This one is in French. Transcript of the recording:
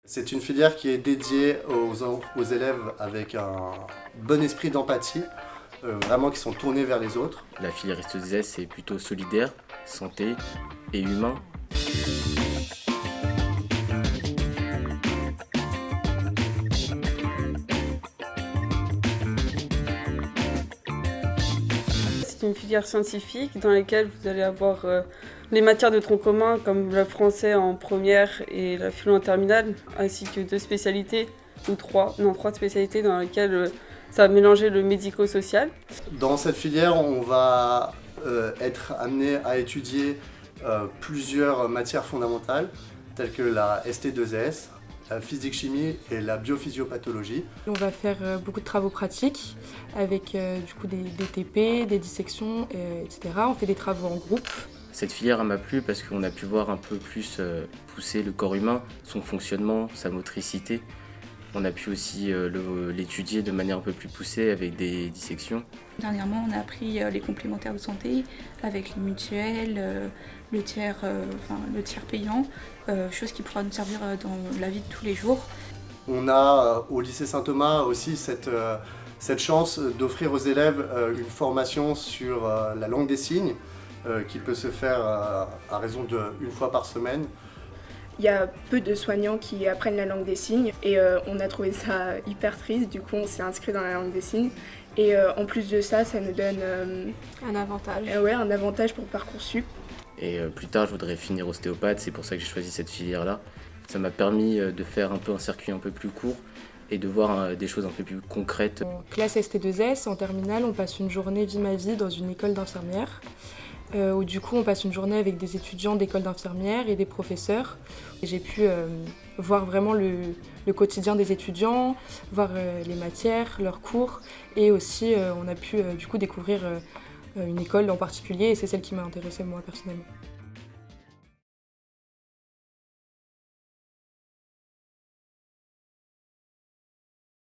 C'est une filière qui est dédiée aux élèves avec un bon esprit d'empathie, vraiment qui sont tournés vers les autres. La filière ST2S, c'est plutôt solidaire, santé et humain. C'est une filière scientifique dans laquelle vous allez avoir les matières de tronc commun comme le français en première et la philo en terminale, ainsi que trois spécialités dans lesquelles ça va mélanger le médico-social. Dans cette filière, on va être amené à étudier plusieurs matières fondamentales telles que la ST2S, la physique-chimie et la biophysiopathologie. On va faire beaucoup de travaux pratiques avec du coup des TP, des dissections, etc. On fait des travaux en groupe. Cette filière m'a plu parce qu'on a pu voir un peu plus pousser le corps humain, son fonctionnement, sa motricité. On a pu aussi l'étudier de manière un peu plus poussée avec des dissections. Dernièrement, on a appris les complémentaires de santé avec les mutuelles, le tiers payant, chose qui pourra nous servir dans la vie de tous les jours. On a au lycée Saint-Thomas aussi cette chance d'offrir aux élèves une formation sur la langue des signes qui peut se faire à raison d'une fois par semaine. Il y a peu de soignants qui apprennent la langue des signes et on a trouvé ça hyper triste, du coup on s'est inscrit dans la langue des signes et en plus de ça, ça nous donne Un avantage. un avantage pour Parcoursup. Et plus tard, je voudrais finir ostéopathe, c'est pour ça que j'ai choisi cette filière-là. Ça m'a permis de faire un peu un circuit un peu plus court et de voir des choses un peu plus concrètes. En classe ST2S, en terminale, on passe une journée vie ma vie dans une école d'infirmières. Où du coup on passe une journée avec des étudiants d'école d'infirmières et des professeurs. Et j'ai pu voir vraiment le quotidien des étudiants, voir les matières, leurs cours et aussi on a pu du coup découvrir une école en particulier et c'est celle qui m'a intéressée moi personnellement.